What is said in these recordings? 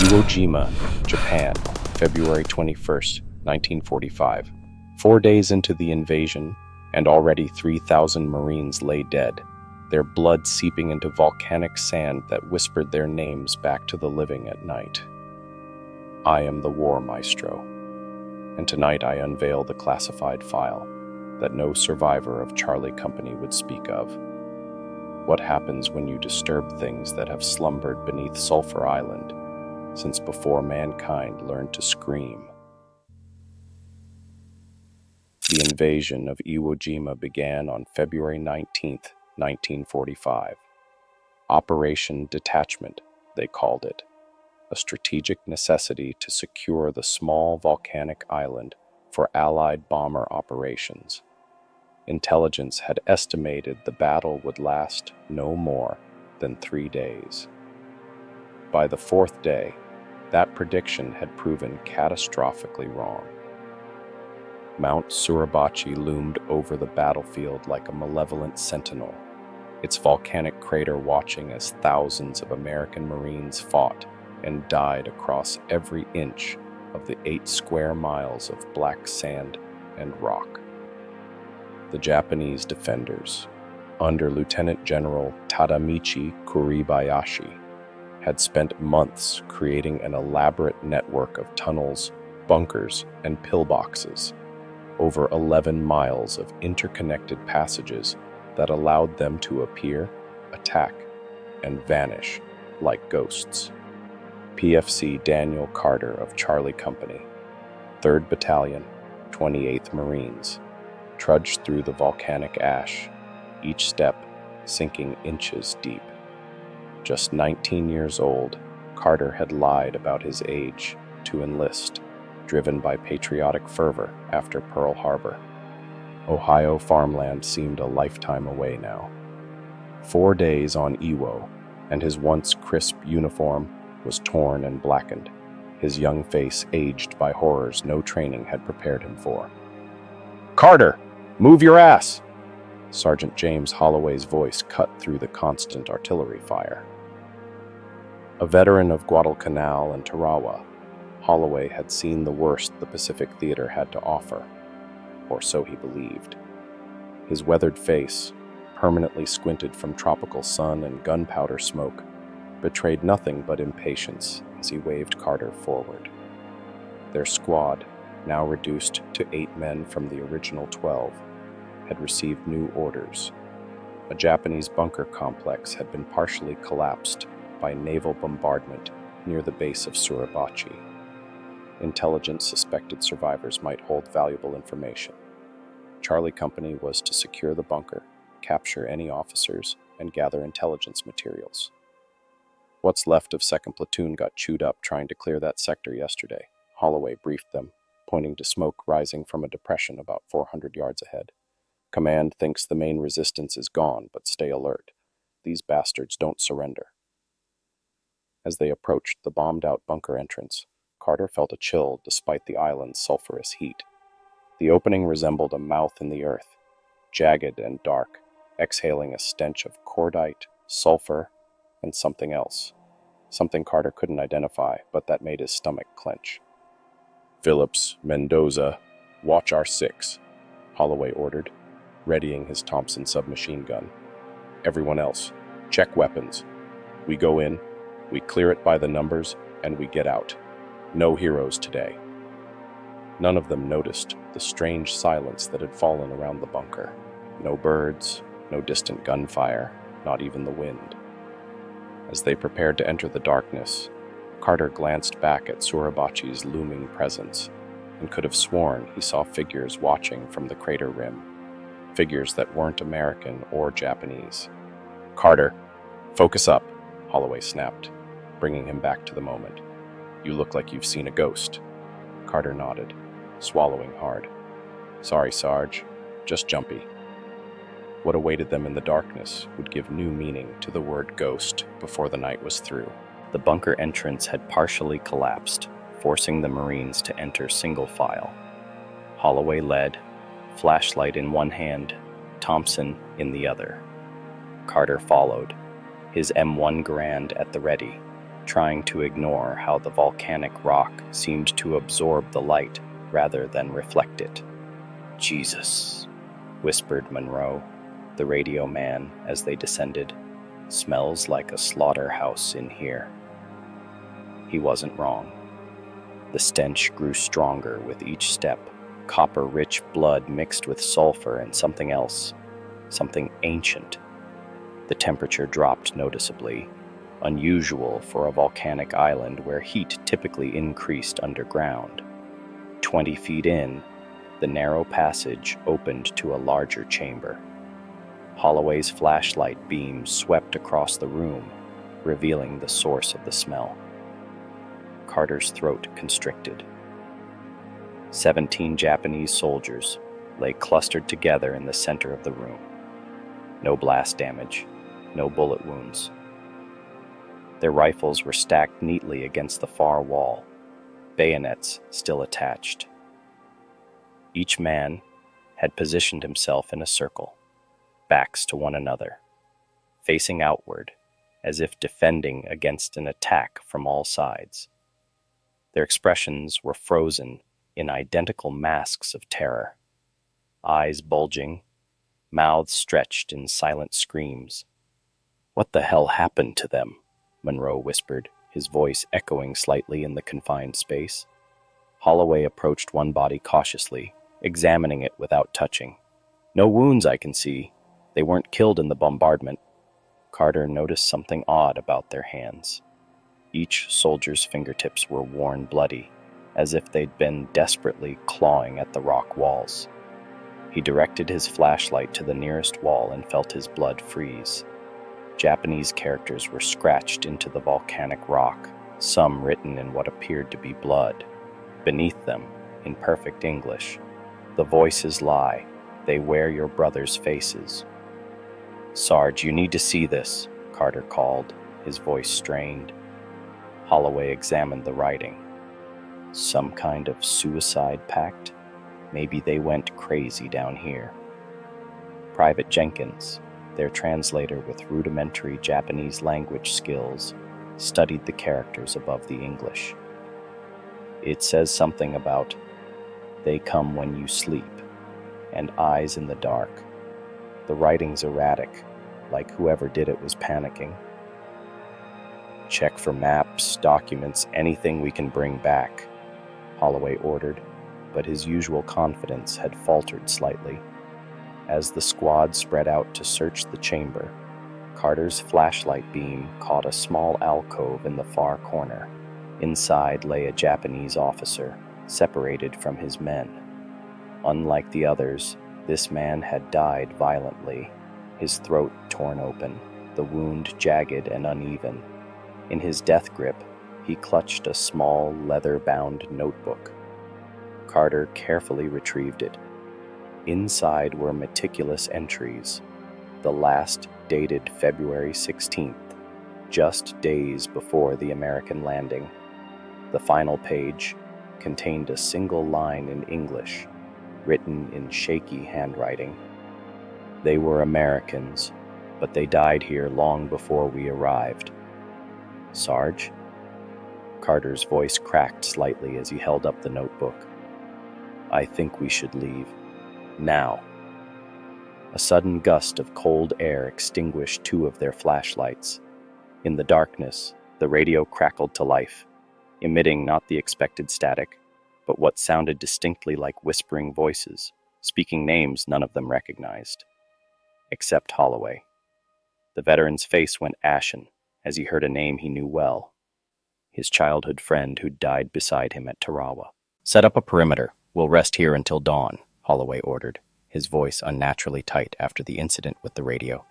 Iwo Jima, Japan, February 21st, 1945. 4 days into the invasion, and already 3,000 Marines lay dead, their blood seeping into volcanic sand that whispered their names back to the living at night. I am the War Maestro, and tonight I unveil the classified file that no survivor of Charlie Company would speak of. What happens when you disturb things that have slumbered beneath Sulphur Island since before mankind learned to scream? The invasion of Iwo Jima began on February 19, 1945. Operation Detachment, they called it, a strategic necessity to secure the small volcanic island for Allied bomber operations. Intelligence had estimated the battle would last no more than 3 days. By the fourth day, that prediction had proven catastrophically wrong. Mount Suribachi loomed over the battlefield like a malevolent sentinel, its volcanic crater watching as thousands of American Marines fought and died across every inch of the 8 square miles of black sand and rock. The Japanese defenders, under Lieutenant General Tadamichi Kuribayashi, had spent months creating an elaborate network of tunnels, bunkers, and pillboxes, over 11 miles of interconnected passages that allowed them to appear, attack, and vanish like ghosts. PFC Daniel Carter of Charlie Company, 3rd Battalion, 28th Marines, trudged through the volcanic ash, each step sinking inches deep. Just 19 years old, Carter had lied about his age to enlist, driven by patriotic fervor after Pearl Harbor. Ohio farmland seemed a lifetime away now. 4 days on Iwo, and his once crisp uniform was torn and blackened, his young face aged by horrors no training had prepared him for. "Carter, move your ass!" Sergeant James Holloway's voice cut through the constant artillery fire. A veteran of Guadalcanal and Tarawa, Holloway had seen the worst the Pacific Theater had to offer, or so he believed. His weathered face, permanently squinted from tropical sun and gunpowder smoke, betrayed nothing but impatience as he waved Carter forward. Their squad, now reduced to 8 men from the original 12, had received new orders. A Japanese bunker complex had been partially collapsed by naval bombardment near the base of Suribachi. Intelligence suspected survivors might hold valuable information. Charlie Company was to secure the bunker, capture any officers, and gather intelligence materials. What's left of 2nd Platoon got chewed up trying to clear that sector yesterday, Holloway briefed them, pointing to smoke rising from a depression about 400 yards ahead. Command thinks the main resistance is gone, but stay alert. These bastards don't surrender. As they approached the bombed-out bunker entrance, Carter felt a chill despite the island's sulphurous heat. The opening resembled a mouth in the earth, jagged and dark, exhaling a stench of cordite, sulfur, and something else. Something Carter couldn't identify, but that made his stomach clench. "Phillips, Mendoza, watch our 6, Holloway ordered, readying his Thompson submachine gun. "Everyone else, check weapons. We go in, we clear it by the numbers, and we get out. No heroes today." None of them noticed the strange silence that had fallen around the bunker. No birds, no distant gunfire, not even the wind. As they prepared to enter the darkness, Carter glanced back at Suribachi's looming presence and could have sworn he saw figures watching from the crater rim, figures that weren't American or Japanese. "Carter, focus up," Holloway snapped, bringing him back to the moment. "You look like you've seen a ghost." Carter nodded, swallowing hard. "Sorry, Sarge, just jumpy." What awaited them in the darkness would give new meaning to the word ghost before the night was through. The bunker entrance had partially collapsed, forcing the Marines to enter single file. Holloway led, flashlight in one hand, Thompson in the other. Carter followed, his M1 Garand at the ready, trying to ignore how the volcanic rock seemed to absorb the light rather than reflect it. "Jesus," whispered Monroe, the radio man, as they descended. "Smells like a slaughterhouse in here." He wasn't wrong. The stench grew stronger with each step, copper-rich blood mixed with sulfur and something else, something ancient. The temperature dropped noticeably, unusual for a volcanic island where heat typically increased underground. 20 feet in, the narrow passage opened to a larger chamber. Holloway's flashlight beam swept across the room, revealing the source of the smell. Carter's throat constricted. 17 Japanese soldiers lay clustered together in the center of the room. No blast damage, no bullet wounds. Their rifles were stacked neatly against the far wall, bayonets still attached. Each man had positioned himself in a circle, backs to one another, facing outward, as if defending against an attack from all sides. Their expressions were frozen in identical masks of terror, eyes bulging, mouths stretched in silent screams. "What the hell happened to them?" Monroe whispered, his voice echoing slightly in the confined space. Holloway approached one body cautiously, examining it without touching. "No wounds I can see. They weren't killed in the bombardment." Carter noticed something odd about their hands. Each soldier's fingertips were worn bloody, as if they'd been desperately clawing at the rock walls. He directed his flashlight to the nearest wall and felt his blood freeze. Japanese characters were scratched into the volcanic rock, some written in what appeared to be blood. Beneath them, in perfect English, "The voices lie. They wear your brothers' faces." "Sarge, you need to see this," Carter called, his voice strained. Holloway examined the writing. Some kind of suicide pact? Maybe they went crazy down here. Private Jenkins, their translator with rudimentary Japanese language skills, studied the characters above the English. It says something about, "They come when you sleep," and "eyes in the dark." The writing's erratic, like whoever did it was panicking. "Check for maps, documents, anything we can bring back," Holloway ordered, but his usual confidence had faltered slightly. As the squad spread out to search the chamber, Carter's flashlight beam caught a small alcove in the far corner. Inside lay a Japanese officer, separated from his men. Unlike the others, this man had died violently, his throat torn open, the wound jagged and uneven. In his death grip, he clutched a small, leather-bound notebook. Carter carefully retrieved it. Inside were meticulous entries, the last dated February 16th, just days before the American landing. The final page contained a single line in English, written in shaky handwriting. "They were Americans, but they died here long before we arrived." "Sarge?" Carter's voice cracked slightly as he held up the notebook. "I think we should leave. Now." A sudden gust of cold air extinguished 2 of their flashlights. In the darkness, the radio crackled to life, emitting not the expected static, but what sounded distinctly like whispering voices, speaking names none of them recognized. Except Holloway. The veteran's face went ashen as he heard a name he knew well, his childhood friend who'd died beside him at Tarawa. "Set up a perimeter. We'll rest here until dawn," Holloway ordered, his voice unnaturally tight after the incident with the radio.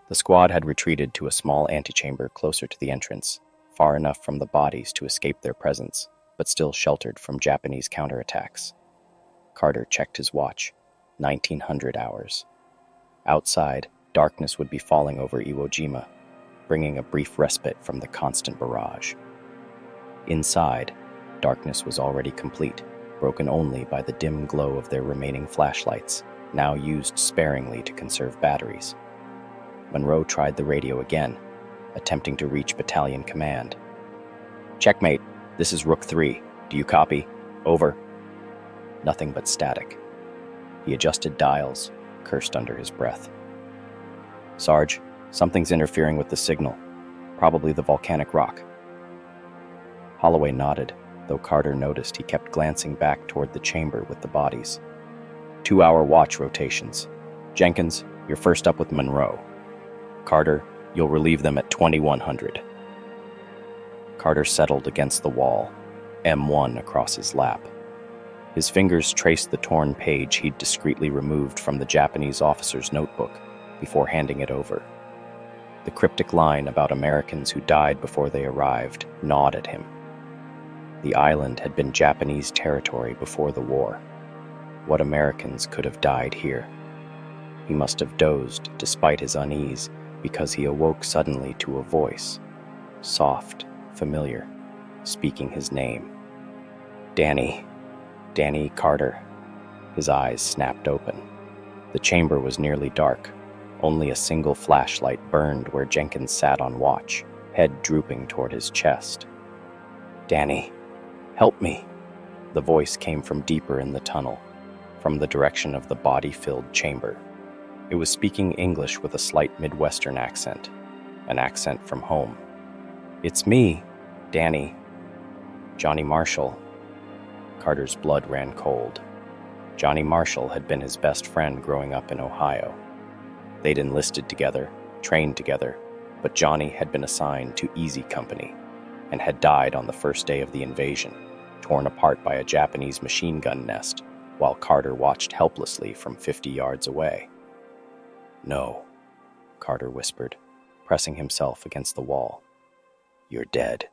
The squad had retreated to a small antechamber closer to the entrance, far enough from the bodies to escape their presence, but still sheltered from Japanese counterattacks. Carter checked his watch. 1900 hours. Outside, darkness would be falling over Iwo Jima, bringing a brief respite from the constant barrage. Inside, darkness was already complete, broken only by the dim glow of their remaining flashlights, now used sparingly to conserve batteries. Monroe tried the radio again, attempting to reach battalion command, Checkmate, this is Rook 3. Do you copy? Over. Nothing but static. He adjusted dials, cursed under his breath. Sarge, something's interfering with the signal. Probably the volcanic rock. Holloway nodded, though Carter noticed he kept glancing back toward the chamber with the bodies. 2-hour watch rotations. Jenkins, you're first up with Monroe. Carter, you'll relieve them at 2100. Carter settled against the wall, M1 across his lap. His fingers traced the torn page he'd discreetly removed from the Japanese officer's notebook before handing it over. The cryptic line about Americans who died before they arrived gnawed at him. The island had been Japanese territory before the war. What Americans could have died here? He must have dozed despite his unease because he awoke suddenly to a voice, soft, familiar, speaking his name. Danny Carter. His eyes snapped open. The chamber was nearly dark. Only a single flashlight burned where Jenkins sat on watch, head drooping toward his chest. Danny, help me. The voice came from deeper in the tunnel, from the direction of the body-filled chamber. It was speaking English with a slight Midwestern accent, an accent from home. It's me, Danny. Johnny Marshall. Carter's blood ran cold. Johnny Marshall had been his best friend growing up in Ohio. They'd enlisted together, trained together, but Johnny had been assigned to Easy Company and had died on the first day of the invasion, torn apart by a Japanese machine gun nest, while Carter watched helplessly from 50 yards away. No, Carter whispered, pressing himself against the wall. You're dead.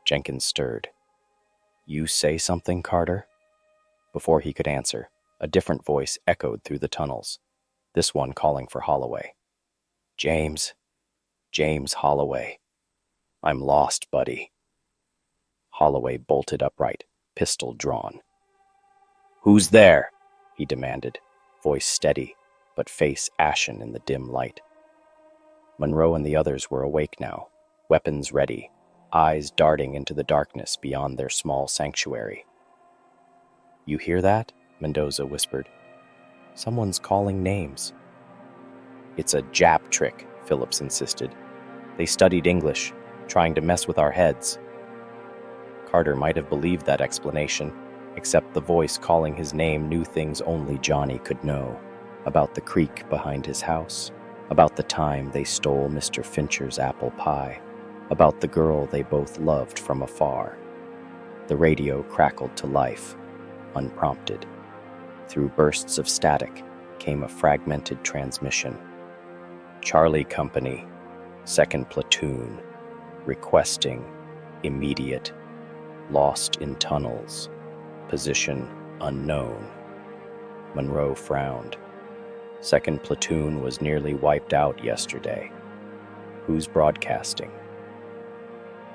Jenkins stirred. You say something, Carter? Before he could answer, a different voice echoed through the tunnels, this one calling for Holloway. James Holloway. I'm lost, buddy. Holloway bolted upright, pistol drawn. Who's there? He demanded, voice steady, but face ashen in the dim light. Monroe and the others were awake now, weapons ready, eyes darting into the darkness beyond their small sanctuary. You hear that? Mendoza whispered. Someone's calling names. It's a Jap trick, Phillips insisted. They studied English, trying to mess with our heads. Carter might have believed that explanation, except the voice calling his name knew things only Johnny could know. About the creek behind his house, about the time they stole Mr. Fincher's apple pie, about the girl they both loved from afar. The radio crackled to life, unprompted. Through bursts of static came a fragmented transmission. Charlie Company, 2nd Platoon, requesting immediate, lost in tunnels, position unknown. Monroe frowned. 2nd Platoon was nearly wiped out yesterday. Who's broadcasting?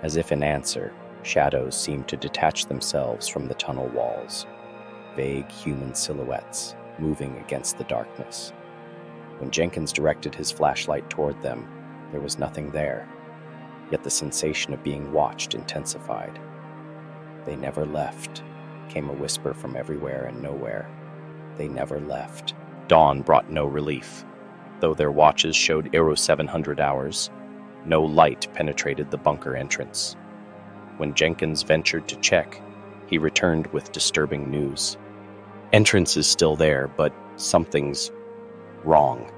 As if in answer, shadows seemed to detach themselves from the tunnel walls, vague human silhouettes moving against the darkness. When Jenkins directed his flashlight toward them, there was nothing there, yet the sensation of being watched intensified. They never left, came a whisper from everywhere and nowhere. They never left. Dawn brought no relief. Though their watches showed Aero 700 hours, no light penetrated the bunker entrance. When Jenkins ventured to check, he returned with disturbing news. Entrance is still there, but something's wrong,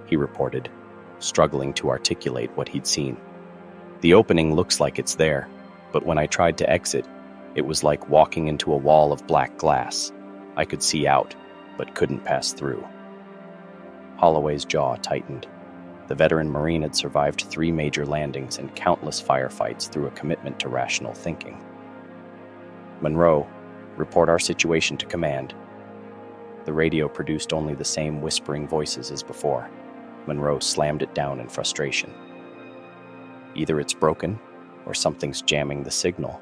he reported, struggling to articulate what he'd seen. The opening looks like it's there, but when I tried to exit, it was like walking into a wall of black glass. I could see out, but couldn't pass through. Holloway's jaw tightened. The veteran Marine had survived 3 major landings and countless firefights through a commitment to rational thinking. Monroe, report our situation to command. The radio produced only the same whispering voices as before. Monroe slammed it down in frustration. Either it's broken, or something's jamming the signal.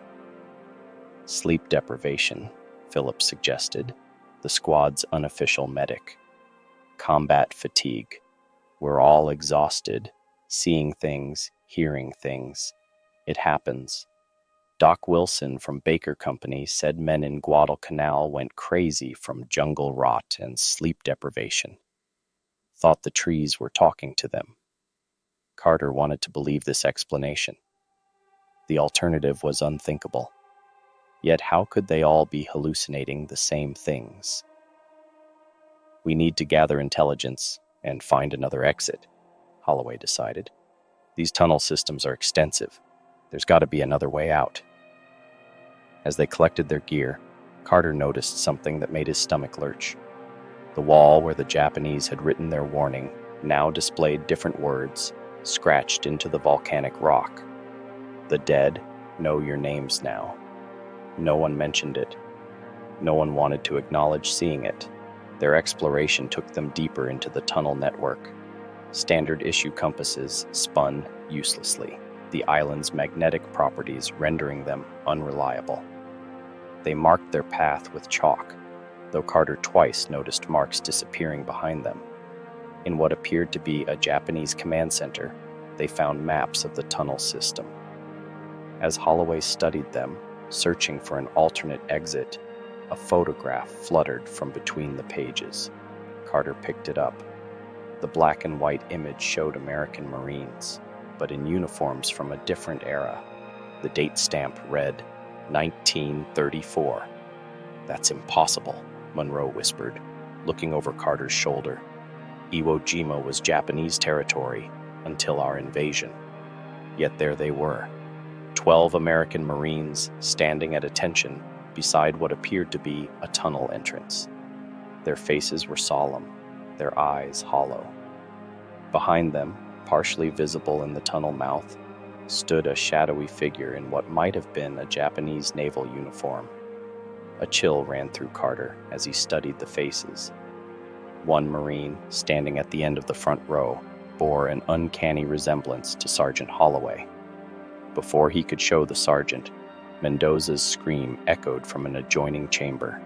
Sleep deprivation, Phillips suggested, the squad's unofficial medic. Combat fatigue. We're all exhausted, seeing things, hearing things. It happens. Doc Wilson from Baker Company said men in Guadalcanal went crazy from jungle rot and sleep deprivation. Thought the trees were talking to them. Carter wanted to believe this explanation. The alternative was unthinkable. Yet how could they all be hallucinating the same things? We need to gather intelligence and find another exit, Holloway decided. These tunnel systems are extensive. There's got to be another way out. As they collected their gear, Carter noticed something that made his stomach lurch. The wall where the Japanese had written their warning now displayed different words, scratched into the volcanic rock. The dead know your names now. No one mentioned it. No one wanted to acknowledge seeing it. Their exploration took them deeper into the tunnel network. Standard issue compasses spun uselessly, the island's magnetic properties rendering them unreliable. They marked their path with chalk, though Carter twice noticed marks disappearing behind them. In what appeared to be a Japanese command center, they found maps of the tunnel system. As Holloway studied them, searching for an alternate exit, a photograph fluttered from between the pages. Carter picked it up. The black and white image showed American Marines, but in uniforms from a different era. The date stamp read 1934. That's impossible, Monroe whispered, looking over Carter's shoulder. Iwo Jima was Japanese territory until our invasion. Yet there they were, 12 American Marines standing at attention beside what appeared to be a tunnel entrance. Their faces were solemn, their eyes hollow. Behind them, partially visible in the tunnel mouth, stood a shadowy figure in what might have been a Japanese naval uniform. A chill ran through Carter as he studied the faces. One Marine, standing at the end of the front row, bore an uncanny resemblance to Sergeant Holloway. Before he could show the sergeant, Mendoza's scream echoed from an adjoining chamber.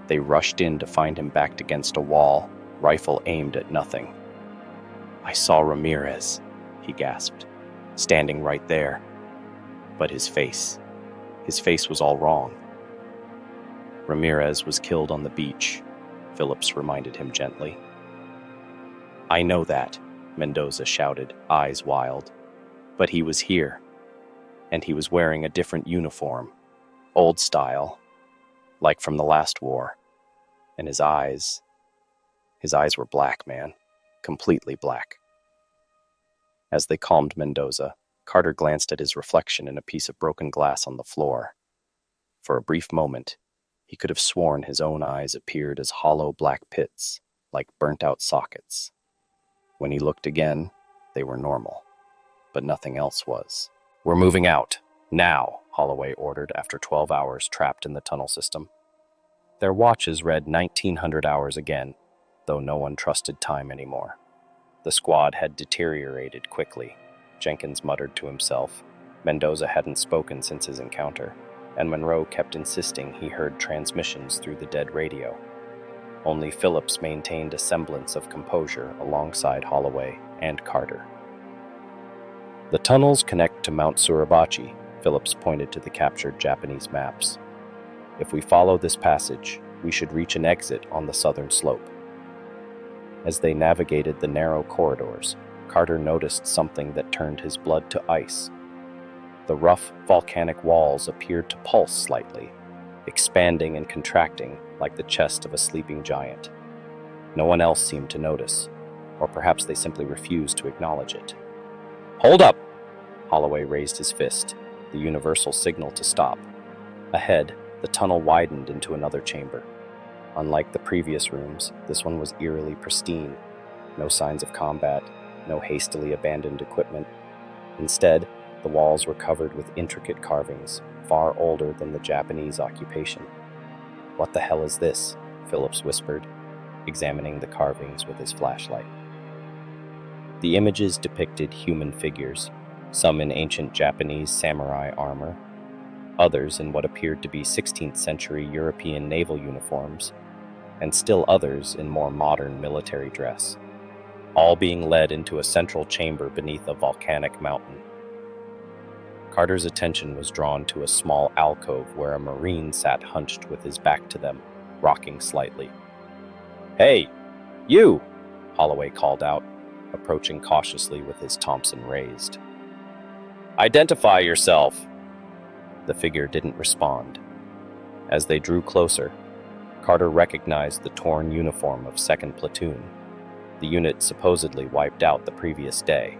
They rushed in to find him backed against a wall, rifle aimed at nothing. "I saw Ramirez," he gasped, "standing right there." But his face was all wrong. Ramirez was killed on the beach, Phillips reminded him gently. "I know that," Mendoza shouted, eyes wild. "But he was here. And he was wearing a different uniform, old style, like from the last war. And his eyes were black, man, completely black." As they calmed Mendoza, Carter glanced at his reflection in a piece of broken glass on the floor. For a brief moment, he could have sworn his own eyes appeared as hollow black pits, like burnt-out sockets. When he looked again, they were normal, but nothing else was. "We're moving out, now," Holloway ordered after 12 hours trapped in the tunnel system. Their watches read 1900 hours again, though no one trusted time anymore. The squad had deteriorated quickly, Jenkins muttered to himself. Mendoza hadn't spoken since his encounter, and Monroe kept insisting he heard transmissions through the dead radio. Only Phillips maintained a semblance of composure alongside Holloway and Carter. "The tunnels connect to Mount Suribachi," Phillips pointed to the captured Japanese maps. "If we follow this passage, we should reach an exit on the southern slope." As they navigated the narrow corridors, Carter noticed something that turned his blood to ice. The rough volcanic walls appeared to pulse slightly, expanding and contracting like the chest of a sleeping giant. No one else seemed to notice, or perhaps they simply refused to acknowledge it. "Hold up!" Holloway raised his fist, the universal signal to stop. Ahead, the tunnel widened into another chamber. Unlike the previous rooms, this one was eerily pristine. No signs of combat, no hastily abandoned equipment. Instead, the walls were covered with intricate carvings, far older than the Japanese occupation. "What the hell is this?" Phillips whispered, examining the carvings with his flashlight. The images depicted human figures, some in ancient Japanese samurai armor, others in what appeared to be 16th century European naval uniforms, and still others in more modern military dress, all being led into a central chamber beneath a volcanic mountain. Carter's attention was drawn to a small alcove where a Marine sat hunched with his back to them, rocking slightly. "Hey, you!" Holloway called out, approaching cautiously with his Thompson raised. "Identify yourself!" The figure didn't respond. As they drew closer, Carter recognized the torn uniform of 2nd Platoon, the unit supposedly wiped out the previous day.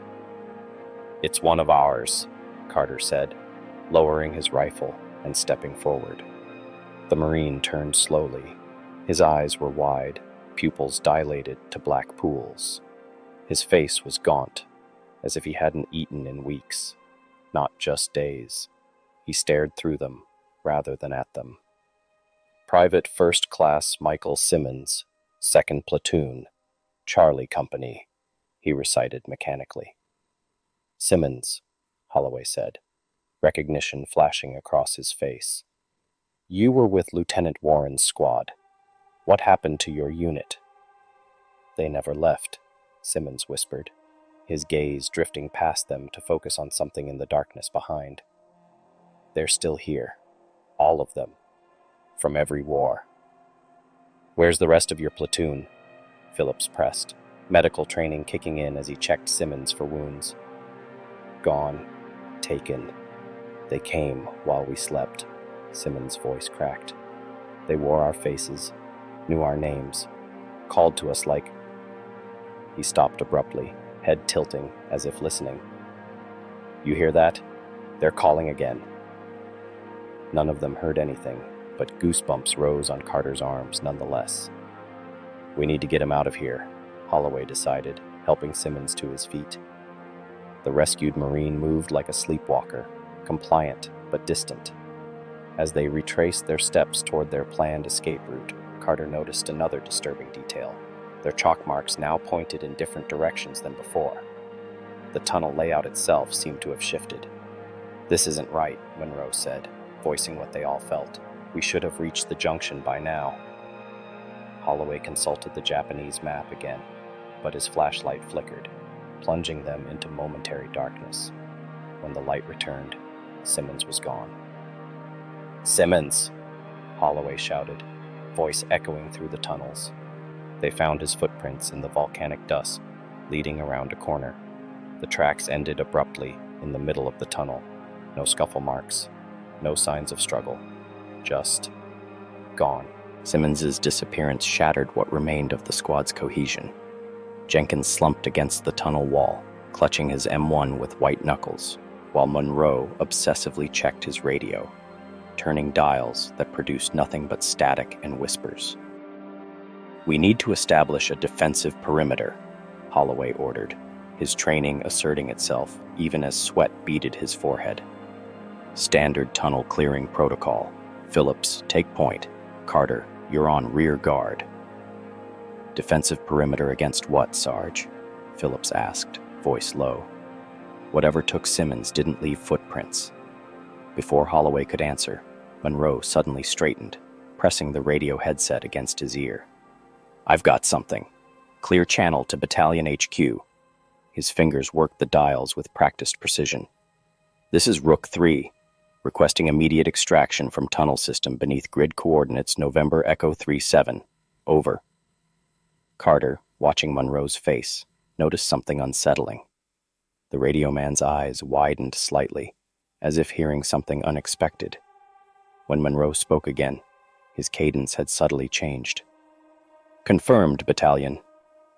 "It's one of ours," Carter said, lowering his rifle and stepping forward. The Marine turned slowly. His eyes were wide, pupils dilated to black pools. His face was gaunt, as if he hadn't eaten in weeks, not just days. He stared through them, rather than at them. "Private First Class Michael Simmons, 2nd Platoon, Charlie Company," he recited mechanically. "Simmons," Holloway said, recognition flashing across his face. "You were with Lieutenant Warren's squad. What happened to your unit?" "They never left," Simmons whispered, his gaze drifting past them to focus on something in the darkness behind. "They're still here. All of them. From every war." "Where's the rest of your platoon?" Phillips pressed, medical training kicking in as he checked Simmons for wounds. "Gone. Taken. They came while we slept," Simmons' voice cracked. "They wore our faces, knew our names, called to us like—" He stopped abruptly, head tilting as if listening. "You hear that? They're calling again." None of them heard anything, but goosebumps rose on Carter's arms nonetheless. "We need to get him out of here," Holloway decided, helping Simmons to his feet. The rescued Marine moved like a sleepwalker, compliant but distant. As they retraced their steps toward their planned escape route, Carter noticed another disturbing detail. Their chalk marks now pointed in different directions than before. The tunnel layout itself seemed to have shifted. "This isn't right," Monroe said, voicing what they all felt. "We should have reached the junction by now." Holloway consulted the Japanese map again, but his flashlight flickered, plunging them into momentary darkness. When the light returned, Simmons was gone. "Simmons!" Holloway shouted, voice echoing through the tunnels. They found his footprints in the volcanic dust, leading around a corner. The tracks ended abruptly in the middle of the tunnel. No scuffle marks, no signs of struggle, just gone. Simmons's disappearance shattered what remained of the squad's cohesion. Jenkins slumped against the tunnel wall, clutching his M1 with white knuckles, while Monroe obsessively checked his radio, turning dials that produced nothing but static and whispers. "We need to establish a defensive perimeter," Holloway ordered, his training asserting itself even as sweat beaded his forehead. "Standard tunnel clearing protocol. Phillips, take point. Carter, you're on rear guard." "Defensive perimeter against what, Sarge?" Phillips asked, voice low. Whatever took Simmons didn't leave footprints. Before Holloway could answer, Monroe suddenly straightened, pressing the radio headset against his ear. "I've got something. Clear channel to Battalion HQ." His fingers worked the dials with practiced precision. "This is Rook 3, requesting immediate extraction from tunnel system beneath grid coordinates November Echo 37. Over." Carter, watching Monroe's face, noticed something unsettling. The radio man's eyes widened slightly, as if hearing something unexpected. When Monroe spoke again, his cadence had subtly changed. "Confirmed, Battalion.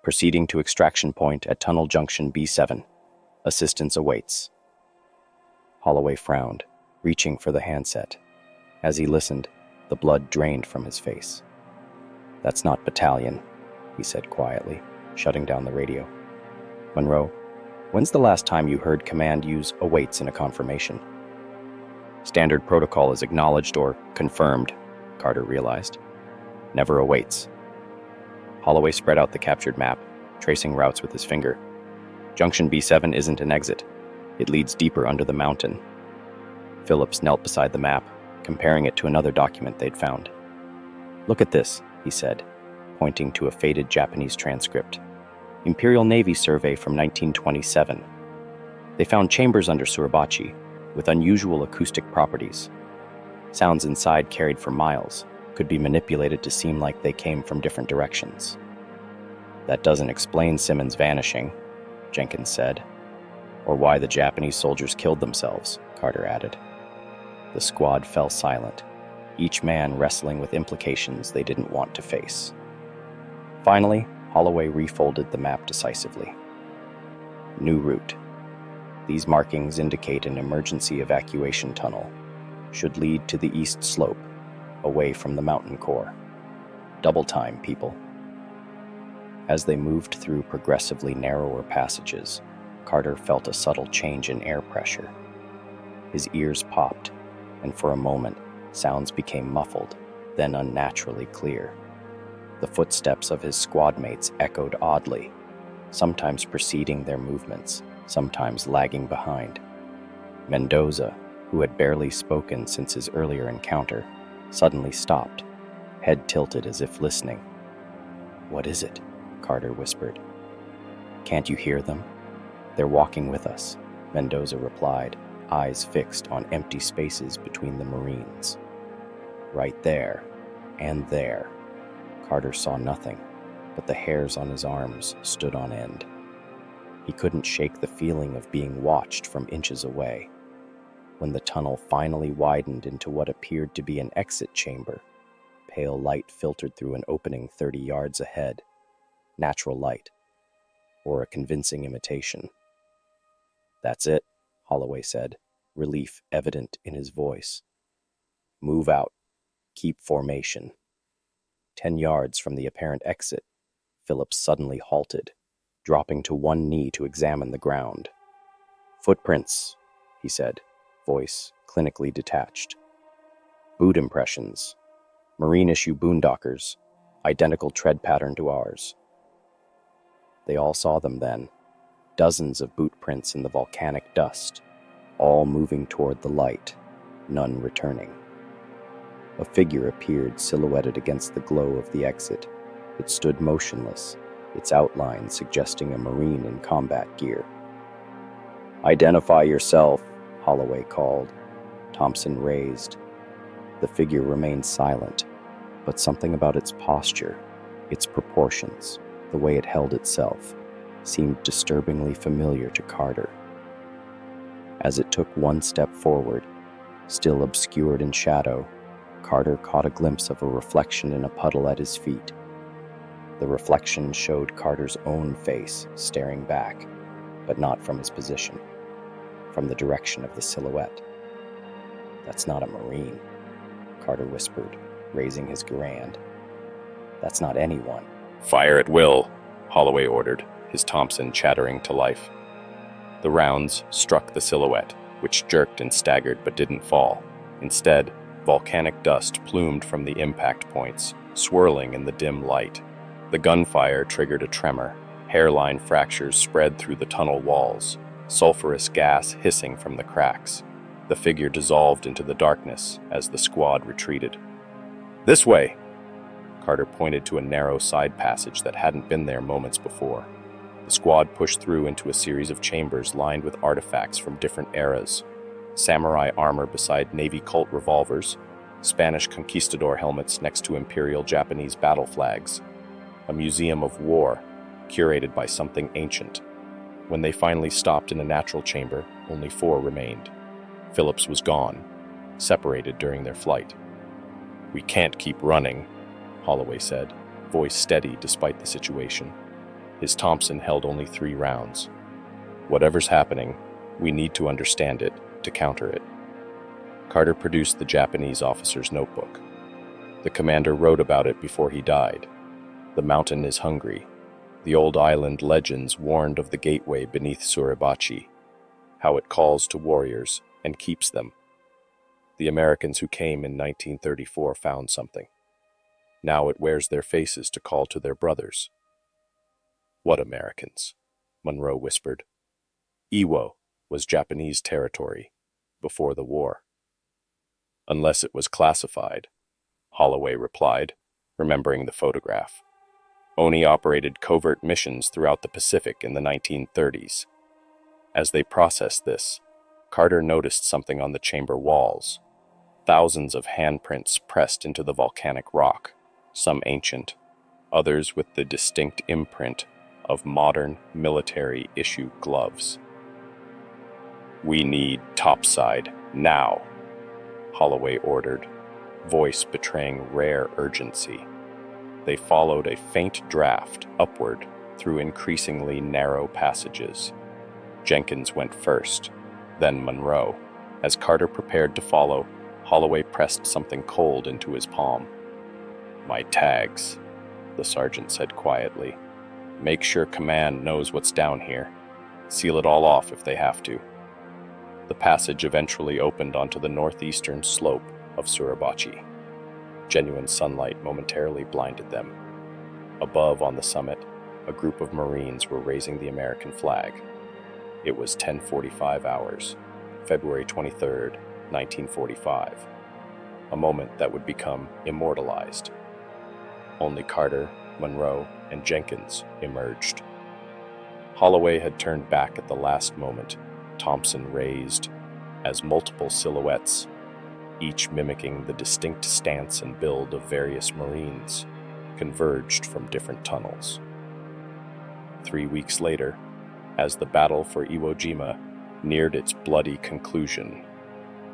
Proceeding to extraction point at Tunnel Junction B7. Assistance awaits." Holloway frowned, reaching for the handset. As he listened, the blood drained from his face. "That's not Battalion," he said quietly, shutting down the radio. "Monroe, when's the last time you heard command use awaits in a confirmation?" "Standard protocol is acknowledged or confirmed," Carter realized. "Never awaits." Holloway spread out the captured map, tracing routes with his finger. "Junction B7 isn't an exit. It leads deeper under the mountain." Phillips knelt beside the map, comparing it to another document they'd found. "Look at this," he said, pointing to a faded Japanese transcript. "Imperial Navy survey from 1927. They found chambers under Suribachi, with unusual acoustic properties. Sounds inside carried for miles could be manipulated to seem like they came from different directions. That doesn't explain Simmons' vanishing, Jenkins said, or why the Japanese soldiers killed themselves, Carter added. The squad fell silent, each man wrestling with implications they didn't want to face. Finally, Holloway refolded the map decisively. New route. These markings indicate an emergency evacuation tunnel. Should lead to the east slope, away from the mountain core. Double time, people. As they moved through progressively narrower passages, Carter felt a subtle change in air pressure. His ears popped, and for a moment, sounds became muffled, then unnaturally clear. The footsteps of his squad mates echoed oddly, sometimes preceding their movements, sometimes lagging behind. Mendoza, who had barely spoken since his earlier encounter, suddenly stopped, head tilted as if listening. "What is it?" Carter whispered. "Can't you hear them?" "They're walking with us," Mendoza replied, eyes fixed on empty spaces between the Marines. Right there, and there. Carter saw nothing, but the hairs on his arms stood on end. He couldn't shake the feeling of being watched from inches away. When the tunnel finally widened into what appeared to be an exit chamber, pale light filtered through an opening 30 yards ahead. Natural light, or a convincing imitation. "That's it," Holloway said, relief evident in his voice. "Move out. Keep formation." 10 yards from the apparent exit, Phillips suddenly halted, dropping to one knee to examine the ground. "Footprints," he said, voice clinically detached. "Boot impressions. Marine-issue boondockers, identical tread pattern to ours." They all saw them then, dozens of boot prints in the volcanic dust, all moving toward the light, none returning. A figure appeared silhouetted against the glow of the exit. It stood motionless, its outline suggesting a Marine in combat gear. "Identify yourself," Holloway called. Thompson raised. The figure remained silent, but something about its posture, its proportions, the way it held itself, seemed disturbingly familiar to Carter. As it took one step forward, still obscured in shadow, Carter caught a glimpse of a reflection in a puddle at his feet. The reflection showed Carter's own face staring back, but not from his position, from the direction of the silhouette. "That's not a Marine," Carter whispered, raising his Garand. "That's not anyone." "Fire at will," Holloway ordered, his Thompson chattering to life. The rounds struck the silhouette, which jerked and staggered but didn't fall. Instead, volcanic dust plumed from the impact points, swirling in the dim light. The gunfire triggered a tremor. Hairline fractures spread through the tunnel walls, sulfurous gas hissing from the cracks. The figure dissolved into the darkness as the squad retreated. "This way!" Carter pointed to a narrow side passage that hadn't been there moments before. The squad pushed through into a series of chambers lined with artifacts from different eras. Samurai armor beside Navy Colt revolvers, Spanish conquistador helmets next to Imperial Japanese battle flags, a museum of war, curated by something ancient. When they finally stopped in a natural chamber, only 4 remained. Phillips was gone, separated during their flight. "We can't keep running," Holloway said, voice steady despite the situation. His Thompson held only 3 rounds. "Whatever's happening, we need to understand it to counter it." Carter produced the Japanese officer's notebook. The commander wrote about it before he died. The mountain is hungry. The old island legends warned of the gateway beneath Suribachi, how it calls to warriors and keeps them. The Americans who came in 1934 found something. Now it wears their faces to call to their brothers. "What Americans?" Monroe whispered. "Iwo was Japanese territory before the war." "Unless it was classified," Holloway replied, remembering the photograph. Oni operated covert missions throughout the Pacific in the 1930s. As they processed this, Carter noticed something on the chamber walls. Thousands of handprints pressed into the volcanic rock, some ancient, others with the distinct imprint of modern military-issue gloves. "We need topside, now," Holloway ordered, voice betraying rare urgency. They followed a faint draft upward through increasingly narrow passages. Jenkins went first, then Monroe. As Carter prepared to follow, Holloway pressed something cold into his palm. "My tags," the sergeant said quietly. "Make sure command knows what's down here. Seal it all off if they have to." The passage eventually opened onto the northeastern slope of Suribachi. Genuine sunlight momentarily blinded them. Above on the summit, a group of Marines were raising the American flag. It was 10:45 hours, February 23, 1945, a moment that would become immortalized. Only Carter, Monroe, and Jenkins emerged. Holloway had turned back at the last moment, Thompson raised, as multiple silhouettes, each mimicking the distinct stance and build of various Marines, converged from different tunnels. 3 weeks later, as the Battle for Iwo Jima neared its bloody conclusion,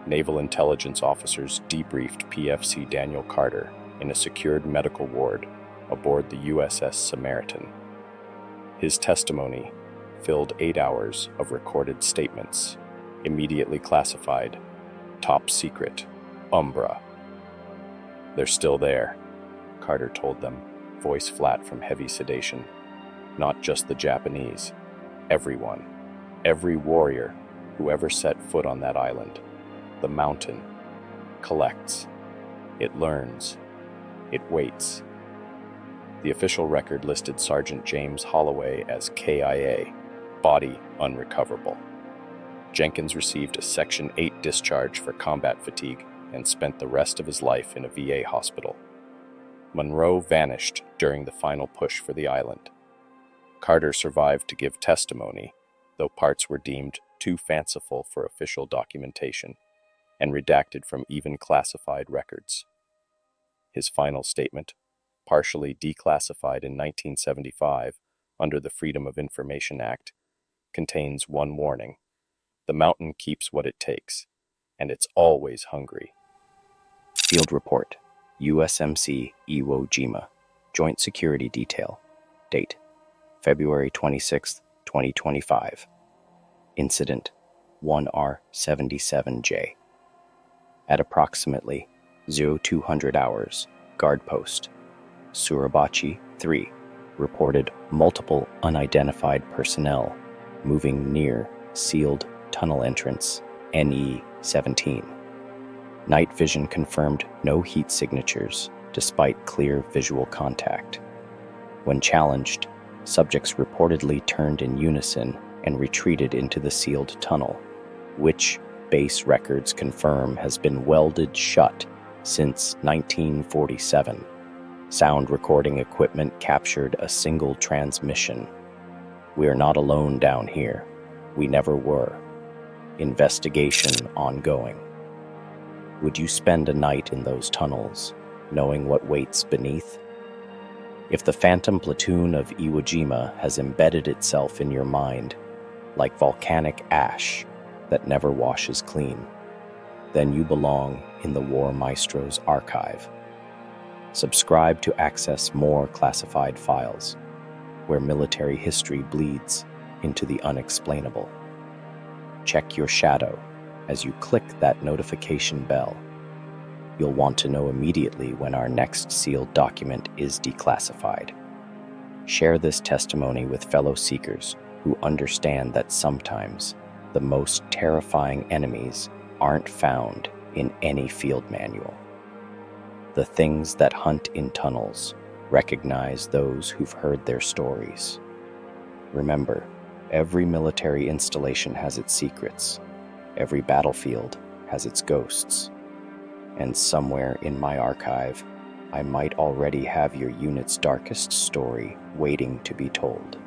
Naval Intelligence officers debriefed PFC Daniel Carter in a secured medical ward aboard the USS Samaritan. His testimony filled 8 hours of recorded statements, immediately classified top secret, Umbra. "They're still there," Carter told them, voice flat from heavy sedation. "Not just the Japanese. Everyone, every warrior who ever set foot on that island. The mountain collects. It learns. It waits." The official record listed Sergeant James Holloway as KIA, body unrecoverable. Jenkins received a Section 8 discharge for combat fatigue and spent the rest of his life in a VA hospital. Monroe vanished during the final push for the island. Carter survived to give testimony, though parts were deemed too fanciful for official documentation and redacted from even classified records. His final statement, partially declassified in 1975 under the Freedom of Information Act, contains one warning: the mountain keeps what it takes, and it's always hungry. Field Report, USMC Iwo Jima, Joint Security Detail, date, February 26, 2025. Incident 1R77J. At approximately 0200 hours, Guard Post, Suribachi 3, reported multiple unidentified personnel moving near sealed tunnel entrance NE-17. Night vision confirmed no heat signatures despite clear visual contact. When challenged, subjects reportedly turned in unison and retreated into the sealed tunnel, which base records confirm has been welded shut since 1947. Sound recording equipment captured a single transmission. "We're not alone down here. We never were. Investigation ongoing." Would you spend a night in those tunnels, knowing what waits beneath? If the phantom platoon of Iwo Jima has embedded itself in your mind, like volcanic ash that never washes clean, then you belong in the War Maestro's archive. Subscribe to access more classified files, where military history bleeds into the unexplainable. Check your shadow as you click that notification bell. You'll want to know immediately when our next sealed document is declassified. Share this testimony with fellow seekers who understand that sometimes the most terrifying enemies aren't found in any field manual. The things that hunt in tunnels recognize those who've heard their stories. Remember, every military installation has its secrets. Every battlefield has its ghosts. And somewhere in my archive, I might already have your unit's darkest story waiting to be told.